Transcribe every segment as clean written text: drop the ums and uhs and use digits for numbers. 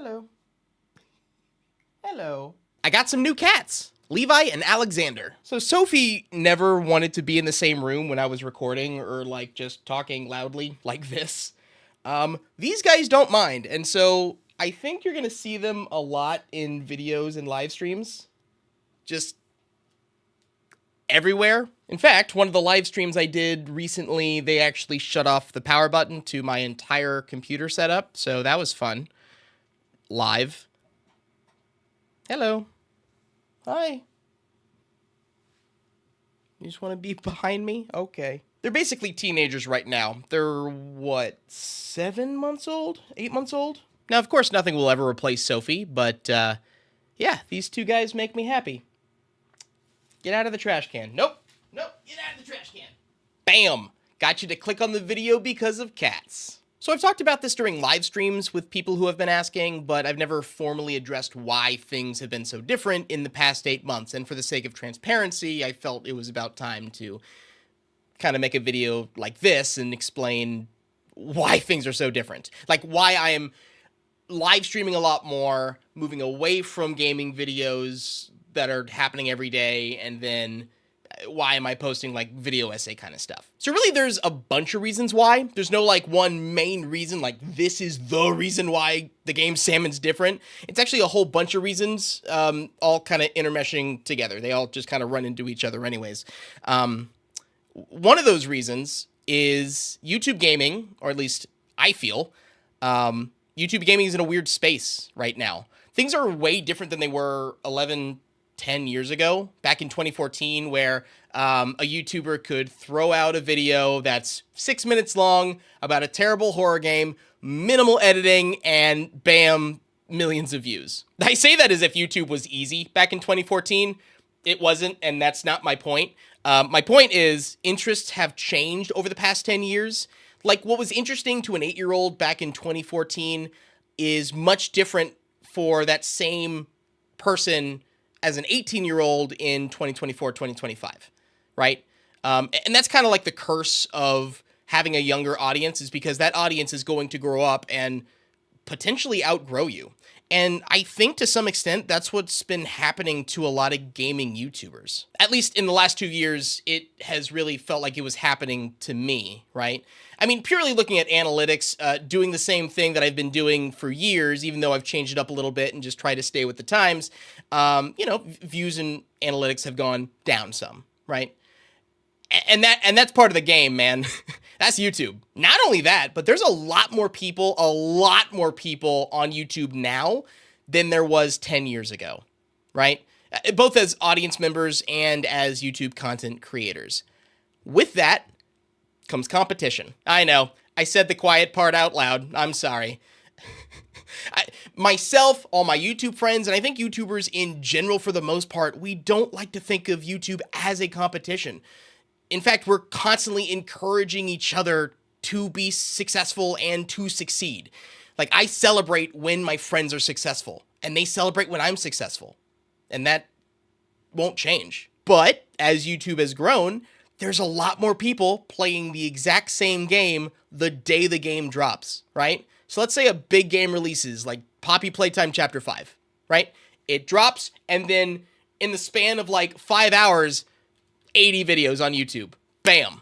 Hello. Hello. I got some new cats, Levi and Alexander. So Sophie never wanted to be in the same room when I was recording or like just talking loudly like this. These guys don't mind, and so I think you're gonna see them a lot in videos and live streams. Just everywhere. In fact, one of the live streams I did recently, they actually shut off the power button to my entire computer setup, so that was fun. Live. Hello. Hi. You just want to be behind me? Okay. They're basically teenagers right now. They're, what, 7 months old? 8 months old? Now, of course, nothing will ever replace Sophie, but, yeah, these two guys make me happy. Get out of the trash can. Nope. Nope. Get out of the trash can. Bam. Got you to click on the video because of cats. So I've talked about this during live streams with people who have been asking, but I've never formally addressed why things have been so different in the past 8 months. And for the sake of transparency, I felt it was about time to kind of make a video like this and explain why things are so different. Like why I am live streaming a lot more, moving away from gaming videos that are happening every day, and then why am I posting like video essay kind of stuff? So really there's a bunch of reasons why. There's no like one main reason, like this is the reason why TheGameSalmon's different. It's actually a whole bunch of reasons, all kind of intermeshing together. They all just kind of run into each other anyways. One of those reasons is YouTube gaming, or at least I feel, YouTube gaming is in a weird space right now. Things are way different than they were 10 years ago, back in 2014, where a YouTuber could throw out a video that's 6 minutes long about a terrible horror game, minimal editing, and bam, millions of views. I say that as if YouTube was easy back in 2014. It wasn't, and that's not my point. My point is interests have changed over the past 10 years. Like what was interesting to an 8-year-old back in 2014 is much different for that same person as an 18-year-old in 2024, 2025, right? And that's kind of like the curse of having a younger audience, is because that audience is going to grow up and potentially outgrow you. And I think to some extent, that's what's been happening to a lot of gaming YouTubers. At least in the last 2 years, it has really felt like it was happening to me, right? I mean, purely looking at analytics, doing the same thing that I've been doing for years, even though I've changed it up a little bit and just try to stay with the times, views and analytics have gone down some, right? And that's part of the game, man. That's YouTube. Not only that, but there's a lot more people on YouTube now than there was 10 years ago, right? Both as audience members and as YouTube content creators. With that comes competition. I know, I said the quiet part out loud. I'm sorry. Myself, all my YouTube friends, and I think YouTubers in general for the most part, we don't like to think of YouTube as a competition. In fact, we're constantly encouraging each other to be successful and to succeed. Like, I celebrate when my friends are successful, and they celebrate when I'm successful. And that won't change. But as YouTube has grown, there's a lot more people playing the exact same game the day the game drops, right? So let's say a big game releases, like Poppy Playtime Chapter 5, right? It drops, and then in the span of like 5 hours, 80 videos on YouTube. Bam.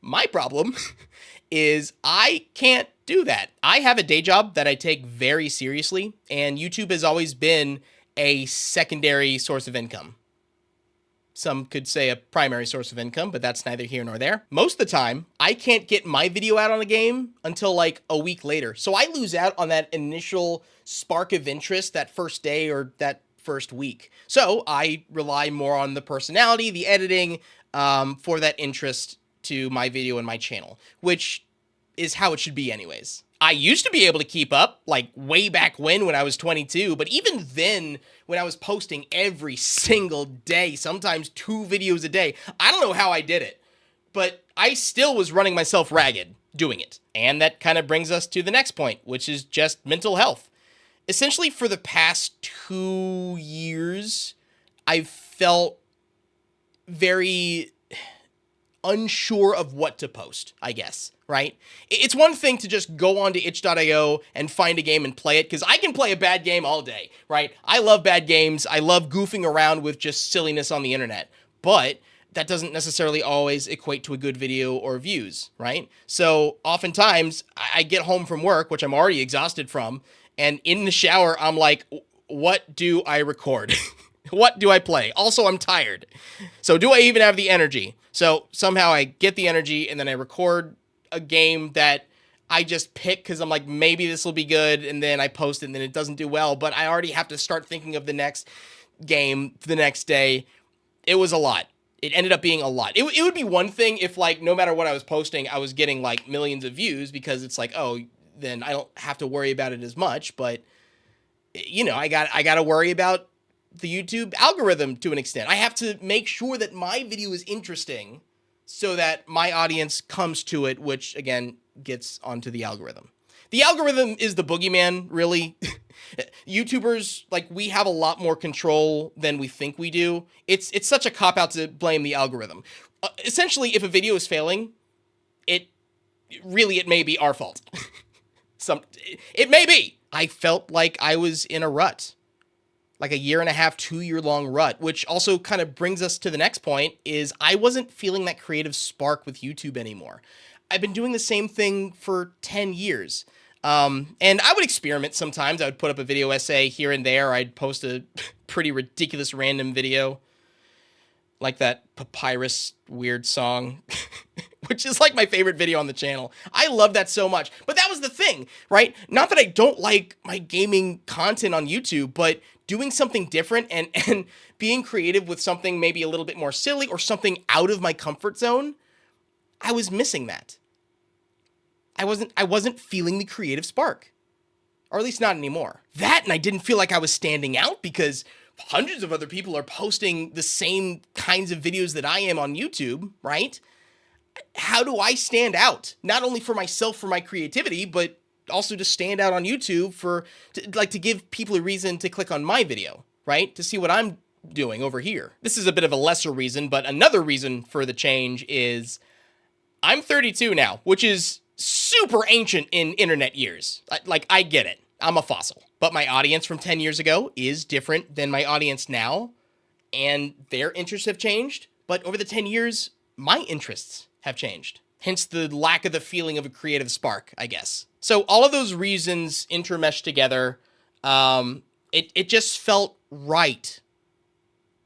My problem is I can't do that. I have a day job that I take very seriously, and YouTube has always been a secondary source of income. Some could say a primary source of income, but that's neither here nor there. Most of the time, I can't get my video out on a game until like a week later. So I lose out on that initial spark of interest that first day or that first week. So I rely more on the personality, the editing, for that interest to my video and my channel, which is how it should be anyways. I used to be able to keep up, like way back when I was 22, but even then, when I was posting every single day, sometimes 2 videos a day, I don't know how I did it, but I still was running myself ragged doing it. And that kind of brings us to the next point, which is just mental health. Essentially, for the past 2 years, I've felt very unsure of what to post, I guess, right? It's one thing to just go onto itch.io and find a game and play it, because I can play a bad game all day, right? I love bad games. I love goofing around with just silliness on the internet, but that doesn't necessarily always equate to a good video or views, right? So oftentimes I get home from work, which I'm already exhausted from, and in the shower, I'm like, what do I record? What do I play? Also, I'm tired. So do I even have the energy? So somehow I get the energy and then I record a game that I just pick because I'm like, maybe this will be good. And then I post it and then it doesn't do well. But I already have to start thinking of the next game the next day. It was a lot. It ended up being a lot. It would be one thing if, like, no matter what I was posting, I was getting like millions of views, because it's like, oh, then I don't have to worry about it as much. But, you know, I got to worry about the YouTube algorithm to an extent. I have to make sure that my video is interesting so that my audience comes to it, which again gets onto the algorithm. The algorithm is the boogeyman, really. YouTubers, like, we have a lot more control than we think we do. It's such a cop-out to blame the algorithm. Essentially, if a video is failing, it may be our fault. It may be. I felt like I was in a rut. Like a 1.5 to 2 year long rut, which also kind of brings us to the next point, is I wasn't feeling that creative spark with YouTube anymore. I've been doing the same thing for 10 years. And I would experiment sometimes. I would put up a video essay here and there. I'd post a pretty ridiculous random video, like that Papyrus weird song, which is like my favorite video on the channel. I love that so much. But that was the thing, right? Not that I don't like my gaming content on YouTube, but doing something different and being creative with something maybe a little bit more silly or something out of my comfort zone, I was missing that. I wasn't feeling the creative spark, or at least not anymore. That, and I didn't feel like I was standing out because hundreds of other people are posting the same kinds of videos that I am on YouTube, right? How do I stand out? Not only for myself, for my creativity, but also to stand out on YouTube to give people a reason to click on my video, right? To see what I'm doing over here. This is a bit of a lesser reason, but another reason for the change is I'm 32 now, which is super ancient in internet years. Like, I get it. I'm a fossil. But my audience from 10 years ago is different than my audience now, and their interests have changed. But over the 10 years, my interests have changed. Hence the lack of the feeling of a creative spark, I guess. So all of those reasons intermeshed together, it just felt right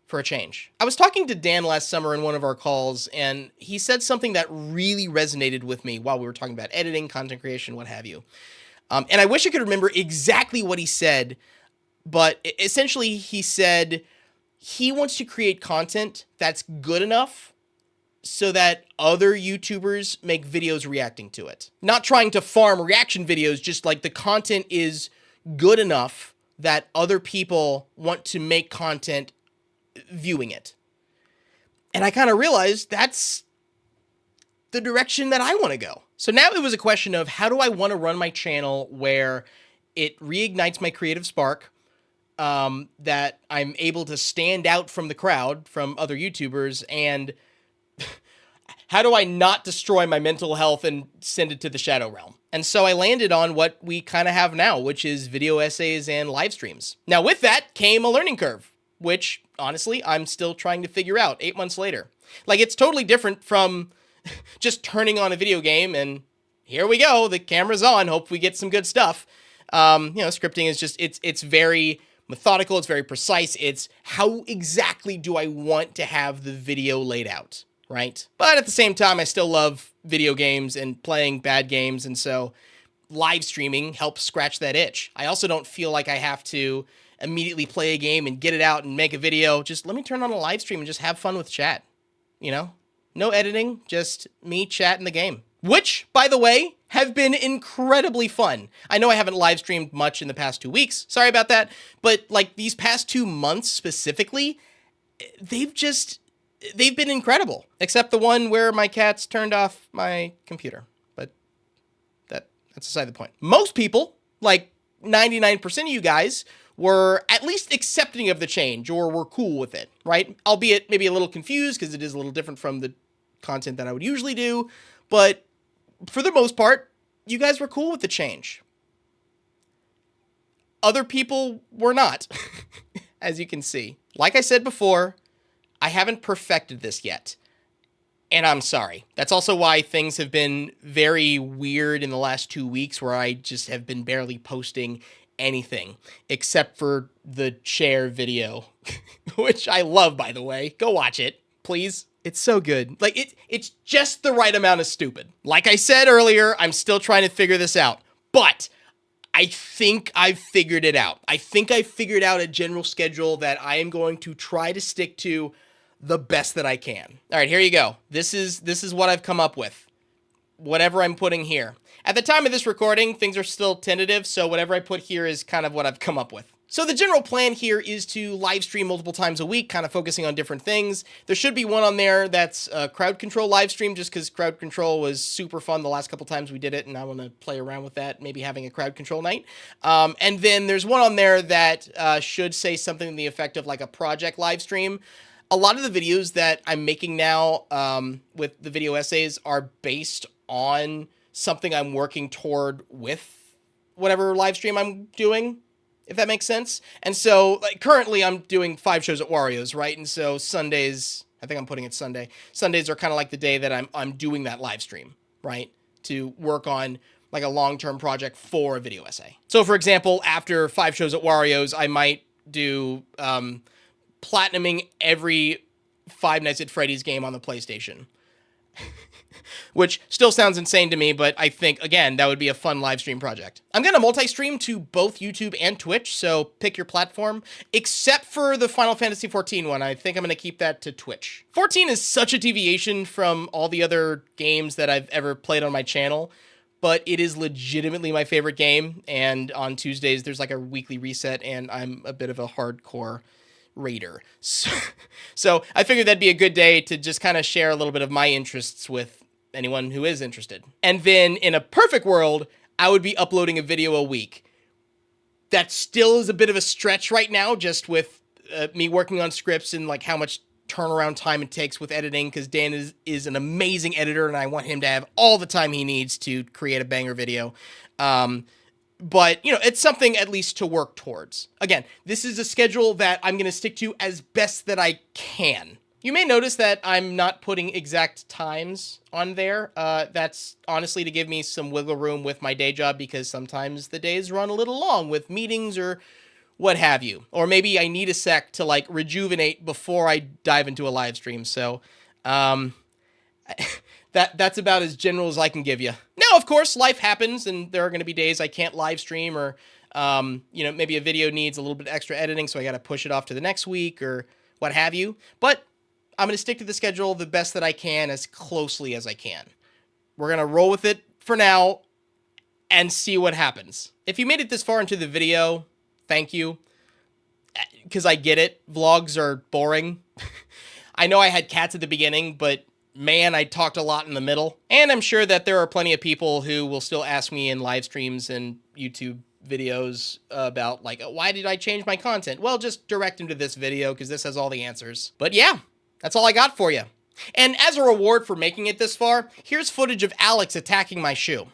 for a change. I was talking to Dan last summer in one of our calls, and he said something that really resonated with me while we were talking about editing, content creation, what have you. And I wish I could remember exactly what he said, but essentially he said he wants to create content that's good enough so that other YouTubers make videos reacting to it. Not trying to farm reaction videos, just like the content is good enough that other people want to make content viewing it. And I kind of realized that's the direction that I want to go. So now it was a question of, how do I want to run my channel where it reignites my creative spark, that I'm able to stand out from the crowd, from other YouTubers, and how do I not destroy my mental health and send it to the shadow realm? And so I landed on what we kind of have now, which is video essays and live streams. Now with that came a learning curve, which honestly, I'm still trying to figure out 8 months later. Like, it's totally different from just turning on a video game and here we go, the camera's on, hope we get some good stuff. Scripting is just, it's very methodical, it's very precise. It's how exactly do I want to have the video laid out, right? But at the same time, I still love video games and playing bad games, and so live streaming helps scratch that itch. I also don't feel like I have to immediately play a game and get it out and make a video. Just let me turn on a live stream and just have fun with chat, No editing, just me chatting the game. Which, by the way, have been incredibly fun. I know I haven't live streamed much in the past 2 weeks. Sorry about that. But like these past 2 months specifically, they've been incredible. Except the one where my cats turned off my computer. But that's aside the point. Most people, like 99% of you guys, were at least accepting of the change or were cool with it, right? Albeit maybe a little confused because it is a little different from the content that I would usually do, but for the most part, you guys were cool with the change. Other people were not, as you can see. Like I said before, I haven't perfected this yet, and I'm sorry. That's also why things have been very weird in the last 2 weeks, where I just have been barely posting anything, except for the chair video, which I love, by the way. Go watch it, please. It's so good. Like, it's just the right amount of stupid. Like I said earlier, I'm still trying to figure this out, but I think I've figured it out. I think I figured out a general schedule that I am going to try to stick to the best that I can. All right, here you go. This is what I've come up with. Whatever I'm putting here. At the time of this recording, things are still tentative, so whatever I put here is kind of what I've come up with. So the general plan here is to live stream multiple times a week, kind of focusing on different things. There should be one on there that's a crowd control live stream, just because crowd control was super fun the last couple times we did it, and I want to play around with that, maybe having a crowd control night. And then there's one on there that should say something to the effect of like a project live stream. A lot of the videos that I'm making now with the video essays are based on something I'm working toward with whatever live stream I'm doing, if that makes sense. And so, like, currently I'm doing 5 shows at Wario's, right? And so Sundays, I think I'm putting it Sunday. Sundays are kind of like the day that I'm doing that live stream, right? To work on like a long-term project for a video essay. So for example, after 5 shows at Wario's, I might do platinuming every Five Nights at Freddy's game on the PlayStation. Which still sounds insane to me, but I think, again, that would be a fun live stream project. I'm going to multi-stream to both YouTube and Twitch, so pick your platform, except for the Final Fantasy XIV one. I think I'm going to keep that to Twitch. 14 is such a deviation from all the other games that I've ever played on my channel, but it is legitimately my favorite game, and on Tuesdays there's like a weekly reset, and I'm a bit of a hardcore raider. So I figured that'd be a good day to just kind of share a little bit of my interests with anyone who is interested. And then in a perfect world, I would be uploading a video a week. That still is a bit of a stretch right now, just with me working on scripts and like how much turnaround time it takes with editing, because Dan is an amazing editor and I want him to have all the time he needs to create a banger video. But, you know, it's something at least to work towards. Again, this is a schedule that I'm going to stick to as best that I can. You may notice that I'm not putting exact times on there. That's honestly to give me some wiggle room with my day job, because sometimes the days run a little long with meetings or what have you. Or maybe I need a sec to like rejuvenate before I dive into a live stream. So that's about as general as I can give you. Now, of course, life happens and there are going to be days I can't live stream, or you know, maybe a video needs a little bit extra editing, so I got to push it off to the next week or what have you. But I'm going to stick to the schedule the best that I can, as closely as I can. We're going to roll with it for now and see what happens. If you made it this far into the video, thank you. Because I get it. Vlogs are boring. I know I had cats at the beginning, but man, I talked a lot in the middle. And I'm sure that there are plenty of people who will still ask me in live streams and YouTube videos about, like, why did I change my content? Well, just direct them to this video, because this has all the answers. But yeah. That's all I got for you. And as a reward for making it this far, here's footage of Alex attacking my shoe.